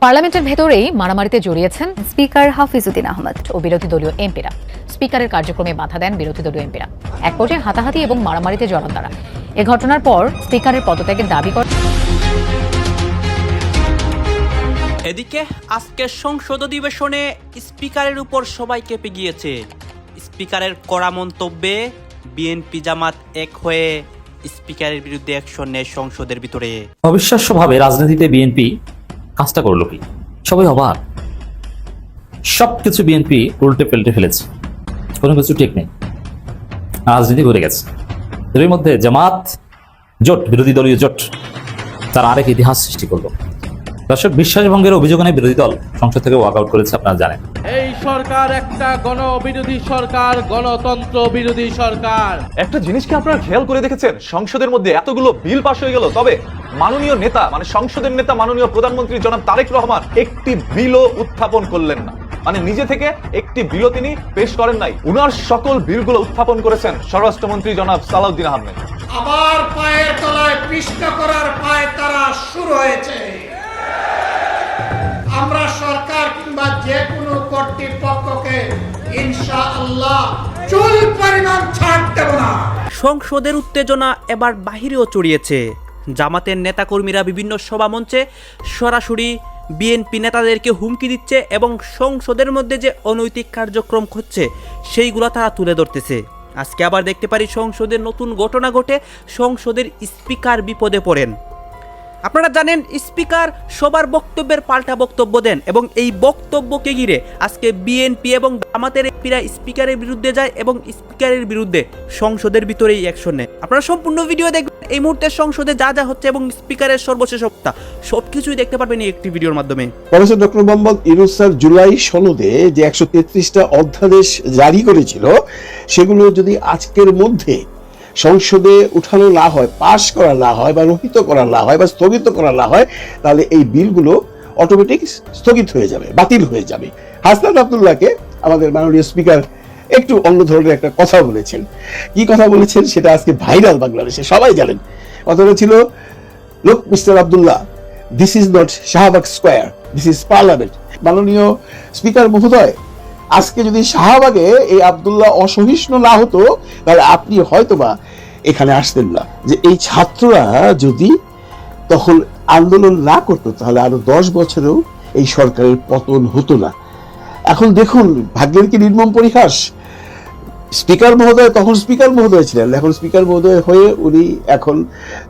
পার্লামেন্টের ভেতরেই মারামারিতে জড়িয়েছেন স্পিকার হাফিজউদ্দিন আহমেদ ও বিরোধী দলীয় এমপিরা। স্পিকারের কার্যক্রমে বাধা দেন বিরোধী দলীয় এমপিরা। এক পর্যায়ে হাতাহাতি এবং মারামারিতে জড়ান তারা। এ ঘটনার পর স্পিকারের পদত্যাগের দাবি করেন। এদিকে আজকের সংসদ অধিবেশনে স্পিকারের উপর সবাই কেঁপে গিয়েছে। স্পিকারের কড়া মন্তব্যে বিএনপি জামাত এক হয়ে স্পিকারের বিরুদ্ধে অ্যাকশন নেয় সংসদের ভিতরে। অবিশ্বাস্যভাবে রাজনীতিতে বিএনপি কাজটা করলো কি, সবাই অবাক। সবকিছু বিএনপি উল্টে পাল্টে ফেলেছে, কোনো কিছু ঠিক নেই, রাজনীতি ঘুরে গেছে। এর মধ্যে জামাত জোট, বিরোধী দলীয় জোট, তার আরেক ইতিহাস সৃষ্টি করলো। দর্শক, বিশ্বাসভঙ্গের অভিযোগ নিয়ে বিরোধী দল সংসদ থেকে ওয়াক আউট করেছে, আপনারা জানেন। এই সরকার একটা গণবিরোধী সরকার, গণতন্ত্র বিরোধী সরকার। একটা জিনিস কি আপনারা খেয়াল করে দেখেছেন, সংসদের মধ্যে এতগুলো বিল পাশ হয়ে গেল, তবে মাননীয় নেতা মানে সংসদের নেতা মাননীয় প্রধানমন্ত্রী জনাব তারেক রহমান একটি বিলও উত্থাপন করলেন না। মানে নিজে থেকে একটি বিলও তিনি পেশ করেন নাই। উনার সকল বিলগুলো উত্থাপন করেছেন স্বরাষ্ট্রমন্ত্রী জনাব সালাউদ্দিন আহমেদ। আবার পায়ের তলায় পিষ্ট করার পায় তারা শুরু হয়েছে। আমরা সরকার কিংবা যে কোনো কর্তৃপক্ষকে ইনশাআল্লাহ চুল পরিমাণ ছাড় দেব না। সংসদের উত্তেজনা এবার বাহিরেও ছড়িয়েছে। জামাতের নেতাকর্মীরা বিভিন্ন সভা মঞ্চে সরাসরি বিএনপি নেতাদেরকে হুমকি দিচ্ছে এবং সংসদের মধ্যে যে অনৈতিক কার্যক্রম হচ্ছে সেইগুলো তারা তুলে ধরতেছে। আজকে আবার দেখতে পারি সংসদের নতুন ঘটনা ঘটে, সংসদের স্পিকার বিপদে পড়েন। আপনারা জানেন স্পিকার সবার বক্তব্যের পাল্টা বক্তব্য দেন এবং এই বক্তব্যকে ঘিরে আজকে বিএনপি এবং জামাতের এমপিরা স্পিকারের বিরুদ্ধে যায় এবং স্পিকারের বিরুদ্ধে সংসদের ভিতরেই অ্যাকশন নেয়। আপনারা সম্পূর্ণ ভিডিও দেখবেন, এই মুহূর্তে সংসদে যা যা হচ্ছে এবং স্পিকারের সর্বশেষ হত্যা সবকিছুই দেখতে পারবেন এই একটি ভিডিওর মাধ্যমে। Professor doctor Mohammad Yunus sir July সনদে যে 133টা অধ্যাদেশ জারি করেছিল, সেগুলো যদি আজকের মধ্যে সংসদে উঠানো না হয়, পাশ করা না হয়, বা রহিত করা না হয়, বা স্থগিত করা না হয়, তাহলে এই বিলগুলো অটোমেটিক স্থগিত হয়ে যাবে, বাতিল হয়ে যাবে। হাসনাত আব্দুল্লাহকে আমাদের মাননীয় স্পিকার একটু অন্য ধরনের একটা কথা বলেছেন। কি কথা বলেছেন সেটা আজকে ভাইরাল বাংলাদেশে, সবাই জানেন। কথাটা ছিল, লোক mister Abdullah, this is not Shahbag square, this is parliament. মাননীয় স্পিকার মহোদয়, আজকে যদি শাহবাগে এই আব্দুল্লাহ অসহিষ্ণু না হতো, তাহলে আপনি হয়তোবা এখানে আসতেন না। যে এই ছাত্ররা যদি তখন আন্দোলন না করতো, তাহলে আরো 10 বছরেও এই সরকারের পতন হতো না। এখন দেখুন, ভাগ্যের কি নির্মম পরিহাস। স্পিকার মহোদয় তখন স্পিকার মহোদয় ছিলেন, এখন স্পিকার মহোদয় হয়ে উনি এখন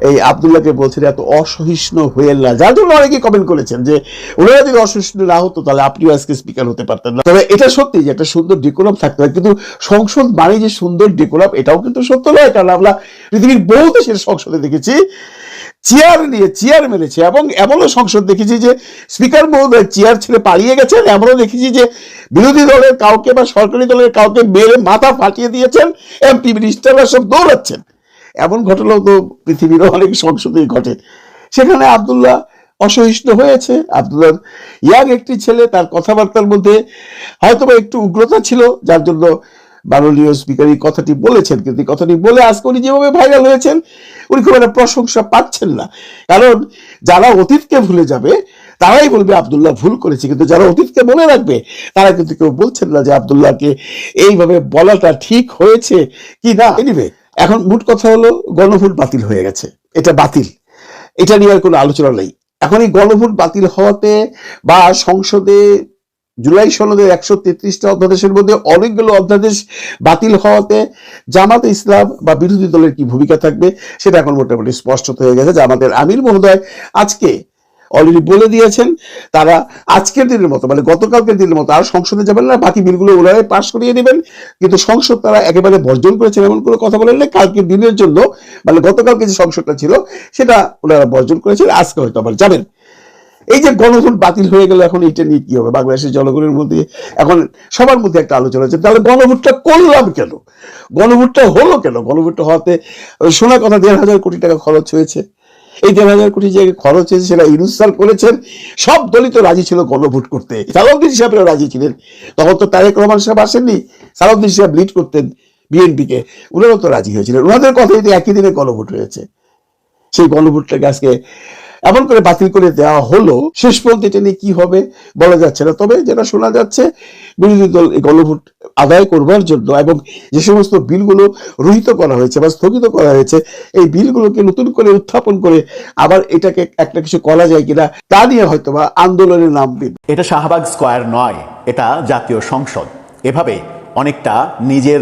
এই আব্দুল্লাহকে বলছেন এত অসহিষ্ণু হয়েন না, যার জন্য অনেকে কমেন্ট করেছেন যে ওনারা যদি অসহিষ্ণু না হতো তাহলে আপনিও আজকে স্পিকার হতে পারতেন না। তবে এটা সত্যি যে একটা সুন্দর ডেকোরাম থাকতে হয়, কিন্তু সংসদ মানে যে সুন্দর ডেকোরাম এটাও কিন্তু সত্য নয়। কারণ আমরা পৃথিবীর বহু দেশের সংসদে দেখেছি চেয়ার নিয়ে চেয়ার মেরেছে, এবং এমনও সংসদ দেখেছি যে স্পিকার মহোদয় চেয়ার ছেড়ে পালিয়ে গেছেন, এমনও দেখেছি যে বিরোধী দলের কাউকে বা সরকারি দলের কাউকে মেরে মাথা ফাটিয়ে দিয়েছেন, এমপি মিনিস্টাররা সব দৌড়াচ্ছেন। এমন ঘটনাও তো পৃথিবীর অনেক সংসদেই ঘটে। সেখানে আব্দুল্লাহ অসহিষ্ণু হয়েছে। আব্দুল্লাহ ইয়াং একটি ছেলে, তার কথাবার্তার মধ্যে হয়তোবা একটু উগ্রতা ছিল, যার জন্য মাননীয় স্পিকার এই কথাটি বলেছেন। কিন্তু এই কথাটি বলে আজকে উনি যেভাবে ভাইরাল হয়েছেন, উনি খুব একটা প্রশংসা পাচ্ছেন না। কারণ যারা অতীতকে ভুলে যাবে তারাই বলবে আব্দুল্লাহ ভুল করেছে, কিন্তু যারা অতীতকে মনে রাখবে তারা কিন্তু কেউ বলছেন না যে আব্দুল্লাহকে এইভাবে বলাটা ঠিক হয়েছে কি না। এনিওয়ে, এখন মোট কথা হলো গণভোট বাতিল হয়ে গেছে, এটা বাতিল, এটা নিয়ে আর কোনো আলোচনা নেই। এখন এই গণভোট বাতিল হওয়াতে বা সংসদে জুলাই সনদের 133টা অধ্যাদেশের মধ্যে অনেকগুলো অধ্যাদেশ বাতিল হওয়াতে জামাতে ইসলাম বা বিরোধী দলের কি ভূমিকা থাকবে সেটা এখন মোটামুটি স্পষ্ট হয়ে গেছে। জামাতের আমির মহোদয় আজকে অলরেডি বলে দিয়েছেন তারা আজকের দিনের মতো, মানে গতকালকের দিনের মতো আর সংসদে যাবেন না, বাকি বিলগুলো ওনারাই পাশ করিয়ে নেবেন। কিন্তু সংসদ তারা একেবারে বর্জন করেছেন এমন কোনো কথা বলেন না। কালকের দিনের জন্য, মানে গতকালকে যে সংসদটা ছিল সেটা ওনারা বর্জন করেছেন, আজকে হয়তো আবার যাবেন। এই যে গণভোট বাতিল হয়ে গেল, এখন এইটা নিয়ে কি হবে? বাংলাদেশের জনগণের মধ্যে এখন সবার মধ্যে একটা আলোচনা হচ্ছে, তাহলে গণভোটটা করলাম কেন, গণভোটটা হলো কেন? গণভোটটা হওয়াতে শোনা কথা 1,500 কোটি টাকা খরচ হয়েছে। এই 1,500 কোটি যে খরচ হয়েছে সেটা ইউনূস স্যার করেছেন। সব দলই তো রাজি ছিল গণভোট করতে, সালাউদ্দিন সাহেবরাও রাজি ছিলেন। তখন তো তারেক রহমান সাহেব আসেননি, সালাউদ্দিন সাহেব লিড করতেন বিএনপিকে, ওনারাও তো রাজি হয়েছিলেন। ওনাদের কথাই তো একই দিনে গণভোট হয়েছে। সেই গণভোটটাকে আজকে এমন করে বাতিল করে দেওয়া হলো, শেষ পর্যন্ত এটা নিয়ে কি হবে বলা যাচ্ছে না। তবে যেটা শোনা যাচ্ছে, বিরোধী দল এই গণভোট আদায় করবার জন্য এবং যে সমস্ত বিলগুলো রহিত করা হয়েছে বা স্থগিত করা হয়েছে, এই বিলগুলোকে নতুন করে উত্থাপন করে আবার এটাকে একটা কিছু করা যায় কিনা তা নিয়ে হয়তো বা আন্দোলনের নাম দিন। এটা শাহবাগ স্কয়ার নয়, এটা জাতীয় সংসদ। এভাবে অনেকটা নিজের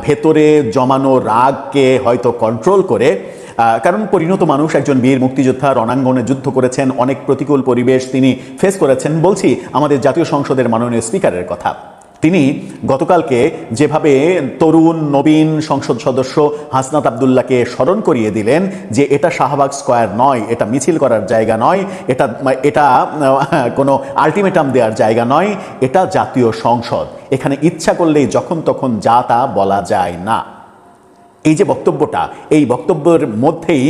ভেতরে জমানো রাগকে হয়তো কন্ট্রোল করে, কারণ পরিণত মানুষ, একজন বীর মুক্তিযোদ্ধা, রণাঙ্গনে যুদ্ধ করেছেন, অনেক প্রতিকূল পরিবেশ তিনি ফেস করেছেন। বলছি আমাদের জাতীয় সংসদের মাননীয় স্পিকারের কথা। তিনি গতকালকে যেভাবে তরুণ নবীন সংসদ সদস্য হাসনাত আবদুল্লাহকে স্মরণ করিয়ে দিলেন যে এটা শাহবাগ স্কয়ার নয়, এটা মিছিল করার জায়গা নয়, এটা কোনো আলটিমেটাম দেওয়ার জায়গা নয়, এটা জাতীয় সংসদ, এখানে ইচ্ছা করলেই যখন তখন যা তা বলা যায় না। এই যে বক্তব্যটা, এই বক্তব্যের মধ্যেই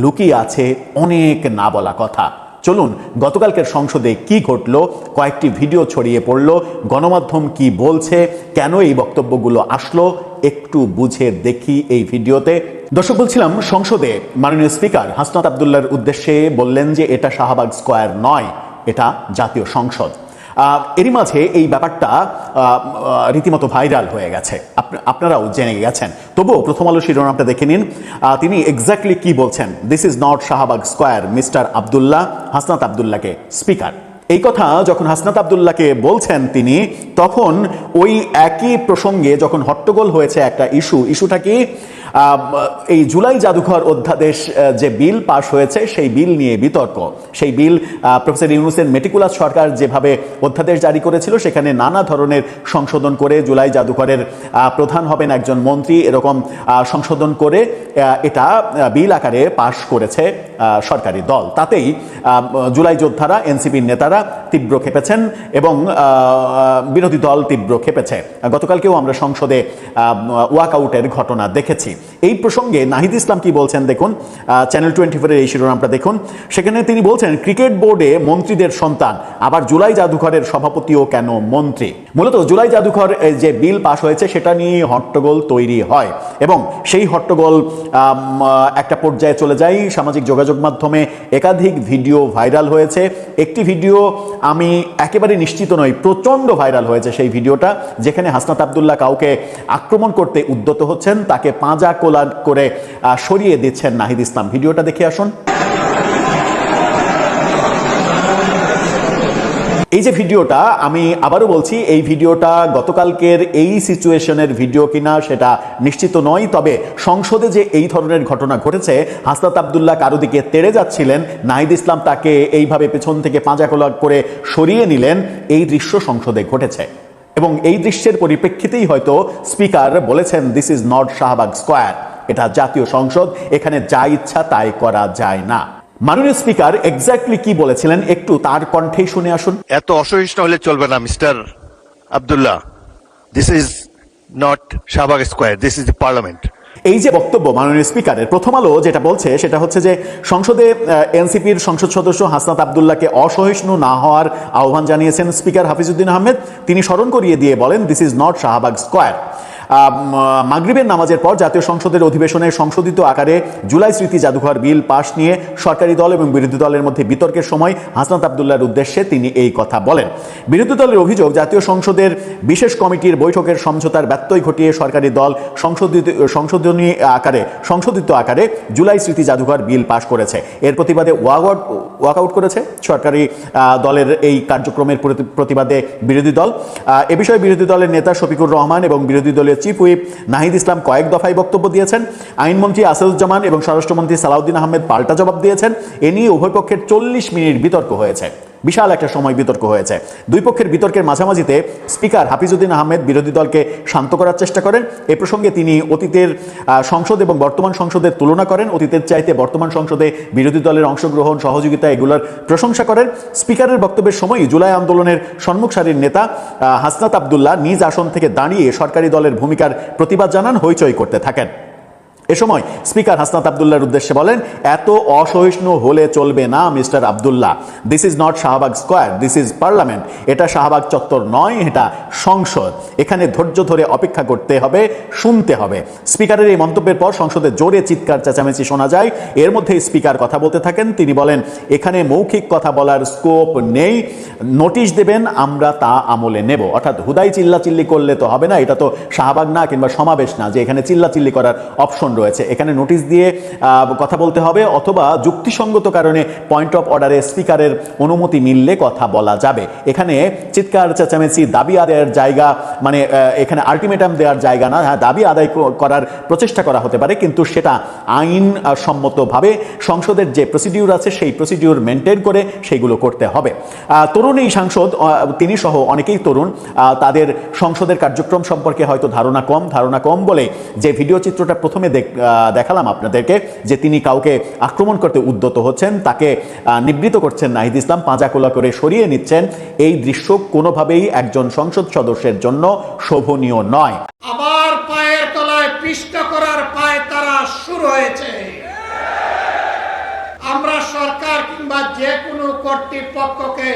লুকিয়ে আছে অনেক না বলা কথা। চলুন গতকালকের সংসদে কি ঘটলো, কয়েকটি ভিডিও ছড়িয়ে পড়লো, গণমাধ্যম কি বলছে, কেন এই বক্তব্যগুলো আসলো, একটু বুঝে দেখি এই ভিডিওতে। দর্শক, বলছিলাম সংসদে মাননীয় স্পিকার হাসনাত আবদুল্লাহর উদ্দেশ্যে বললেন যে এটা শাহবাগ স্কয়ার নয়, এটা জাতীয় সংসদ। এরই মাঝে এই ব্যাপারটা রীতিমতো ভাইরাল হয়ে গেছে, আপনারাও জেনে গেছেন। তবুও প্রথম আলো শিরোনামটা দেখে নিন, তিনি এক্স্যাক্টলি কি বলছেন। This is not Shahbag square, mister Abdullah, Hasnat আবদুল্লাহকে স্পিকার। এই কথা যখন হাসনাত আবদুল্লাহকে বলছেন তিনি, তখন ওই একই প্রসঙ্গে যখন হট্টগোল হয়েছে একটা ইস্যুটা কি, এই জুলাই জাদুঘর অধ্যাদেশ যে বিল পাশ হয়েছে সেই বিল নিয়ে বিতর্ক। সেই বিল প্রফেসর ইউনূসের মেটিকুলাস সরকার যেভাবে অধ্যাদেশ জারি করেছিল, সেখানে নানা ধরনের সংশোধন করে জুলাই জাদুঘরের প্রধান হবেন একজন মন্ত্রী, এরকম সংশোধন করে এটা বিল আকারে পাশ করেছে সরকারি দল। তাতেই জুলাই যোদ্ধারা, এনসিপির নেতারা তীব্র খেপেছেন এবং বিরোধী দল তীব্র খেপেছে। গতকালকেও আমরা সংসদে ওয়াকআউটের ঘটনা দেখেছি। এই প্রসঙ্গে নাহিদ ইসলাম কি বলছেন দেখুন, চ্যানেল 24 এর এই শিরোনামটা দেখুন। সেখানে তিনি বলছেন, ক্রিকেট বোর্ডে মন্ত্রীদের সন্তান, আবার জুলাই জাদুঘরের সভাপতিও কেন মন্ত্রী। মূলত জুলাই জাদুঘর যে বিল পাশ হয়েছে সেটা নিয়ে হট্টগোল তৈরি হয় এবং সেই হট্টগোল একটা পর্যায়ে চলে যায়। সামাজিক যোগাযোগ মাধ্যমে একাধিক ভিডিও ভাইরাল হয়েছে। একটি ভিডিও আমি একেবারে নিশ্চিত নই, প্রচন্ড ভাইরাল হয়েছে সেই ভিডিওটা, যেখানে হাসনাত আবদুল্লাহ কাউকে আক্রমণ করতে উদ্যত হচ্ছেন, তাকে পাঁজা কোলা করে সরিয়ে দিচ্ছেন নাহিদ ইসলাম। ভিডিওটা দেখে আসুন। এই যে ভিডিওটা, আমি আবারও বলছি, এই ভিডিওটা গতকালকের এই সিচুয়েশনের ভিডিও কিনা সেটা নিশ্চিত নয়। তবে সংসদে যে এই ধরনের ঘটনা ঘটেছে, হাসনাত আবদুল্লাহ কারো দিকে তেড়ে যাচ্ছিলেন, নাহিদ ইসলাম তাকে এইভাবে পেছন থেকে পাঁজা কোলা করে সরিয়ে নিলেন, এই দৃশ্য সংসদে ঘটেছে এবং এই দৃশ্যের পরিপ্রেক্ষিতেই হয়তো স্পিকার বলেছেন, this is not Shahbag square, এটা জাতীয় সংসদ, এখানে যা ইচ্ছা তাই করা যায় না। মাননীয় স্পিকার এক্স্যাক্টলি কি বলেছিলেন একটু তার কণ্ঠেই শুনে আসুন। এত অসহিষ্ণু হলে চলবে না mister Abdullah, this is not Shahbag square, this is the parliament. এই যে বক্তব্য মাননীয় স্পিকারের, প্রথম আলো যেটা বলছে সেটা হচ্ছে যে সংসদে এনসিপির সংসদ সদস্য হাসনাত আবদুল্লাহকে অসহিষ্ণু না হওয়ার আহ্বান জানিয়েছেন স্পিকার হাফিজউদ্দিন আহমেদ। তিনি স্মরণ করিয়ে দিয়ে বলেন, this is not Shahbag square. মাগরিবের নামাজের পর জাতীয় সংসদের অধিবেশনে সংশোধিত আকারে জুলাই স্মৃতি জাদুঘর বিল পাশ নিয়ে সরকারি দল এবং বিরোধী দলের মধ্যে বিতর্কের সময় হাসনাত আবদুল্লাহর উদ্দেশ্যে তিনি এই কথা বলেন। বিরোধী দলের অভিযোগ, জাতীয় সংসদের বিশেষ কমিটির বৈঠকের সমঝোতার ব্যত্যয় ঘটিয়ে সরকারি দল সংশোধিত আকারে জুলাই স্মৃতি জাদুঘর বিল পাশ করেছে। এর প্রতিবাদে ওয়াকআউট করেছে সরকারি দলের এই কার্যক্রমের প্রতিবাদে বিরোধী দল। এ বিষয়ে বিরোধী দলের নেতা শফিকুর রহমান এবং বিরোধী দলের চিফ হুইপ নাহিদ ইসলাম কয়েক দফায় বক্তব্য দিয়েছেন। আইনমন্ত্রী আসাদুজ্জামান এবং স্বরাষ্ট্রমন্ত্রী সালাউদ্দিন আহমেদ পাল্টা জবাব দিয়েছেন। এ নিয়ে উভয় পক্ষের 40 মিনিট বিতর্ক হয়েছে, বিশাল একটা সময় বিতর্ক হয়েছে। দুই পক্ষের বিতর্কের মাঝামাঝিতে স্পিকার হাফিজউদ্দিন আহমেদ বিরোধী দলকে শান্ত করার চেষ্টা করেন। এ প্রসঙ্গে তিনি অতীতের সংসদ এবং বর্তমান সংসদের তুলনা করেন। অতীতের চাইতে বর্তমান সংসদে বিরোধী দলের অংশগ্রহণ, সহযোগিতা এগুলোর প্রশংসা করেন। স্পিকারের বক্তব্যের সময় জুলাই আন্দোলনের সম্মুখ সারির নেতা হাসনাত আবদুল্লাহ নিজ আসন থেকে দাঁড়িয়ে সরকারি দলের ভূমিকার প্রতিবাদ জানান, হইচই করতে থাকেন। এ সময় স্পিকার হাসনাত আব্দুল্লাহর উদ্দেশ্যে বলেন, এত অসহিষ্ণু হলে চলবে না mister Abdullah. This is not Shahbag square, this is parliament. এটা শাহবাগ চত্বর নয়, এটা সংসদ। এখানে ধৈর্য ধরে অপেক্ষা করতে হবে, শুনতে হবে। স্পিকারের এই মন্তব্যের পর সংসদে জোরে চিৎকার চেঁচামেচি শোনা যায়। এর মধ্যে স্পিকার কথা বলতে থাকেন। তিনি বলেন, এখানে মৌখিক কথা বলার স্কোপ নেই, নোটিশ দেবেন, আমরা তা আমলে নেব। অর্থাৎ হুদাই চিল্লাচিল্লি করলে তো হবে না, এটা তো শাহবাগ না কিংবা সমাবেশ না যে এখানে চিল্লাচিল্লি করার অপশন রয়েছে। এখানে নোটিশ দিয়ে কথা বলতে হবে, অথবা যুক্তিসঙ্গত কারণে পয়েন্ট অফ অর্ডারে স্পিকারের অনুমতি মিললে কথা বলা যাবে। এখানে চিৎকার চেঁচামেচি, দাবি আদায়ের জায়গা, মানে এখানে আলটিমেটাম দেওয়ার জায়গা না। হ্যাঁ, দাবি আদায় করার প্রচেষ্টা করা হতে পারে, কিন্তু সেটা আইন সম্মতভাবে সংসদের যে প্রসিডিউর আছে সেই প্রসিডিউর মেনটেন করে সেইগুলো করতে হবে। তরুণ এই সাংসদ, তিনি সহ অনেকেই তরুণ, তাদের সংসদের কার্যক্রম সম্পর্কে হয়তো ধারণা কম বলে যে ভিডিও চিত্রটা প্রথমে দেখালাম আপনাদেরকে, যে তিনি কাউকে আক্রমণ করতে উদ্যত হচ্ছেন, তাকে নিবৃত করছেন নাহিদ ইসলাম, পাঁজাকোলা করে সরিয়ে নিচ্ছেন, এই দৃশ্য কোনোভাবেই একজন সংসদ সদস্যের জন্য শোভনীয় নয়। আবার পায়ের তলায় পিষ্ট করার পায় তারা শুরু হয়েছে। আমরা সরকার কিংবা যে কোনো কর্তৃপক্ষকে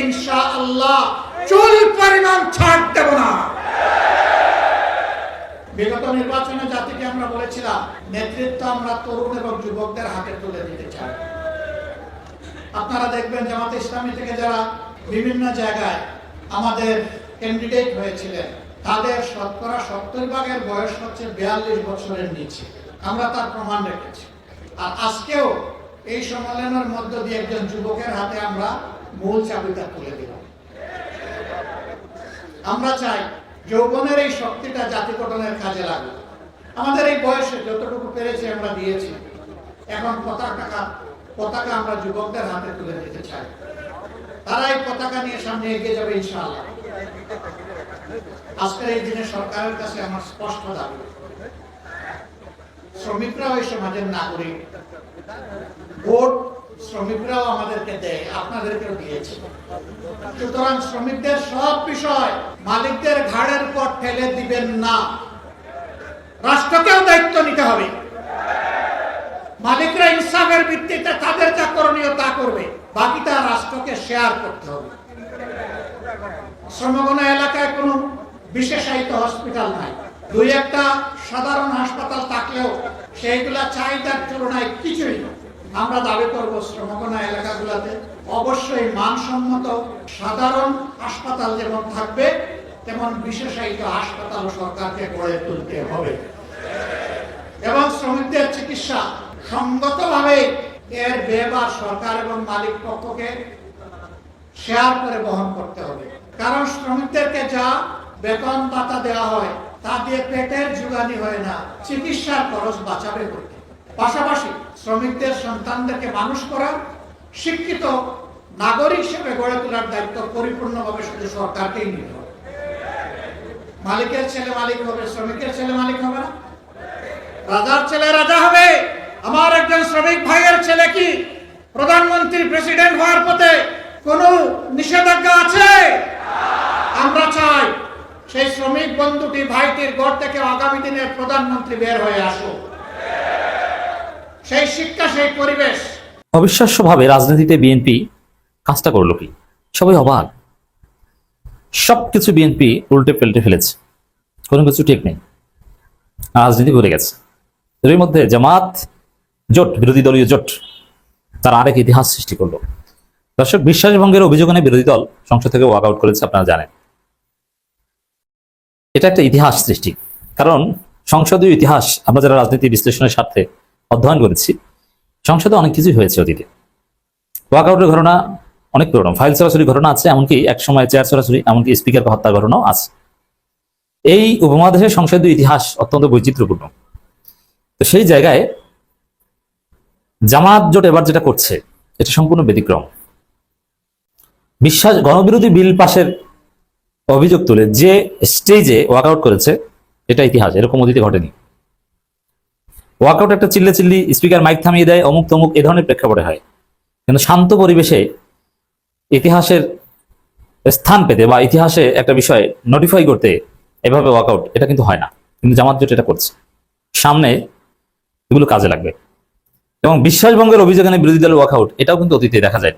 ইনশাআল্লাহ চুল পরিমাণ ছাড় দেব না। বিগত নির্বাচনে জাতিকে আমরা বলেছিলাম, নেতৃত্ব আমরা তরুণ এবং যুবকদের হাতে তুলে দিতে চাই। আপনারা দেখবেন জামাতে ইসলামী থেকে যারা বিভিন্ন জায়গায় আমাদের ক্যান্ডিডেট হয়েছিলেন, তাদের শতকরা 70% বয়স হচ্ছে 42 বছরের নিচে। আমরা তার প্রমাণ রেখেছি। আর আজকেও এই সম্মেলনের মধ্য দিয়ে একজন যুবকের হাতে আমরা মূল চাবিটা তুলে দিলাম। আমরা চাই যৌবনের এই শক্তিটা জাতি গঠনের কাজে লাগবে। আমাদের এই বয়সে যতটুকু পেরেছি আমরা দিয়েছি। এখন পতাকা আমরা যুবকদের হাতে তুলে দিতে চাই। তারা এই পতাকা নিয়ে সামনে এগিয়ে যাবে ইনশাআল্লাহ। আজকের এই দিনে সরকারের কাছে আমার স্পষ্ট দাবি, শ্রমিকরাও এই সমাজের নাগরিক, ভোট শ্রমিকরাও আমাদেরকে দেয়, আপনাদেরকেও দিয়েছে। সুতরাং শ্রমিকদের সব বিষয় মালিকদের ঘাড়ের উপর ঠেলে দিবেন না। রাষ্ট্রকেও দায়িত্ব নিতে হবে। মালিকরা ইনসাফের ভিত্তিতে তাদের যা করণীয় তা করবে, বাকিটা রাষ্ট্রকে শেয়ার করতে হবে। শ্রমগণ এলাকায় কোনো বিশেষায়িত হসপিটাল নাই, দুই একটা সাধারণ হাসপাতাল থাকলেও সেইগুলা চাহিদার তুলনায় কিছুই না। আমরা দাবি করব শ্রমগণ এলাকাগুলোতে অবশ্যই মানসম্মত সাধারণ হাসপাতাল যেমন থাকবে, তেমন বিশেষায়িত হাসপাতাল সরকারকে গড়ে তুলতে হবে এবং শ্রমিকদের চিকিৎসা সঙ্গতভাবে এর ব্যয়ভার সরকার এবং মালিক পক্ষকে শেয়ার করে বহন করতে হবে। কারণ শ্রমিকদেরকে যা বেতন ভাতা দেওয়া হয় তা দিয়ে পেটের জোগানি হয় না, চিকিৎসার খরচ বাঁচাবে করতে। পাশাপাশি শ্রমিকদের সন্তানদেরকে মানুষ করা, শিক্ষিত নাগরিক হিসেবে গড়ে তোলার দায়িত্ব পরিপূর্ণভাবে শুধু সরকারকেই নিতে হবে। মালিকের ছেলে মালিক হবে, শ্রমিকের ছেলে মালিক হবে না। রাজার ছেলে রাজা হবে। আমার একজন শ্রমিক ভাইয়ের ছেলে কি প্রধানমন্ত্রী প্রেসিডেন্ট হওয়ার পথে কোনো নিষেধাজ্ঞা আছে? আমরা চাই সেই শ্রমিক বন্ধুটি ভাইটির ঘর থেকে আগামী দিনের প্রধানমন্ত্রী বের হয়ে আসুক। সেই শিক্ষা, সেই পরিবেশ। অবিশ্বাস্যভাবে রাজনীতিতে বিএনপি কাজটা করলো কি? সবাই অবাক। সবকিছু বিএনপি উল্টে পাল্টে ফেলেছে, কোনো কিছু ঠিক নেই, রাজনীতি ভরে গেছে। এর মধ্যে জামাত জোট, বিরোধী দলীয় জোট, তার আরেক ইতিহাস সৃষ্টি করলো। দর্শক, বিশ্বাসভঙ্গের অভিযোগ এনে বিরোধী দল সংসদ থেকে ওয়াক আউট করেছে, আপনারা জানেন। এটা একটা ইতিহাস সৃষ্টি, কারণ সংসদীয় ইতিহাস আমরা যারা রাজনীতি বিশ্লেষণের স্বার্থে অধ্যয়ন করেছি, সংসদে অনেক কিছুই হয়েছে অতীতে। ওয়াক আউটের ঘটনা অনেক পুরনো, ফাইল সরাসরি ঘটনা আছে, এমনকি এক সময় চেয়ার সরাসরি, এমনকি স্পিকারকে হত্যার ঘটনাও আছে। এই উপমহাদেশের সংসদীয় ইতিহাস অত্যন্ত বৈচিত্র্যপূর্ণ। তো সেই জায়গায় জামাত জোট এবার যেটা করছে, এটা সম্পূর্ণ ব্যতিক্রম। গণবিরোধী বিল পাশের অভিযোগ তুলে যে স্টেজে ওয়াকআউট করেছে, এটা ইতিহাস, এরকম অতীতে ঘটেনি। ওয়াকআউট একটা চিল্লি স্পিকার মাইক থামিয়ে দেয়, অমুক তমুক, এ ধরনের প্রেক্ষাপটে হয়। কিন্তু শান্ত পরিবেশে ইতিহাসের স্থান পেতে বা ইতিহাসে একটা বিষয় নোটিফাই করতে এভাবে ওয়াকআউট, এটা কিন্তু হয় না। কিন্তু জামাত জোট এটা করছে। সামনে এগুলো কাজে লাগবে। এবং বিশ্বাসভঙ্গের অভিযোগ এনে বিরোধী দলের ওয়াকআউট, এটাও কিন্তু অতীতে দেখা যায়।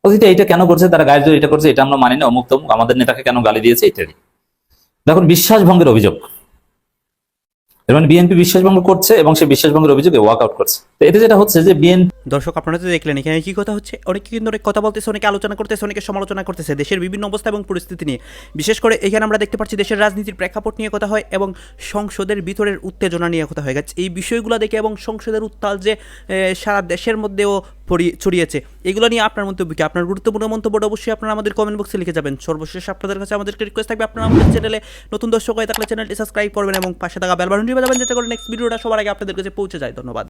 অতীতে এটা কেন করছে, তারা গায়ের জোরে এটা করছে, এটা আমরা মানি না, অমুক তমুক, আমাদের নেতাকে কেন গালি দিয়েছে ইত্যাদি। দেখুন বিশ্বাসভঙ্গের অভিযোগ, এর মানে বিএনপি বিশ্বাসভঙ্গ করছে এবং সেই বিশ্বাসভঙ্গের অভিযোগে ওয়াকআউট করছে। তো এতে যেটা হচ্ছে যে বিএনপি, দর্শক আপনারা তো দেখলেন এখানে কি কথা হচ্ছে, অনেকে কিন্তু অনেক কথা বলতেছে, অনেকে আলোচনা করতেছে, অনেকে সমালোচনা করতেছে দেশের বিভিন্ন অবস্থা এবং পরিস্থিতি নিয়ে। বিশেষ করে এখানে আমরা দেখতে পাচ্ছি দেশের রাজনীতির প্রেক্ষাপট নিয়ে কথা হয় এবং সংসদের ভিতরের উত্তেজনা নিয়ে কথা হয়ে গেছে। এই বিষয়গুলো দেখে এবং সংসদের উত্তাল যে সারা দেশের মধ্যেও ছড়িয়েছে, এগুলো নিয়ে আপনার মন্তব্য কি? আপনার গুরুত্বপূর্ণ মন্তব্যটা অবশ্যই আপনারা আমাদের কমেন্ট বক্সে লিখে যাবেন। সর্বশেষ আপনাদের কাছে আমাদের রিকোয়েস্ট থাকবে, আপনারা আমাদের চ্যানেলে নতুন দর্শক হয়ে থাকলে চ্যানেলটি সাবস্ক্রাইব করবেন এবং পাশে থাকা বেল বাটনটি বাজাবেন যাতে করে নেক্সট ভিডিওটা সবার আগে আপনাদের কাছে পৌঁছে যায়। ধন্যবাদ।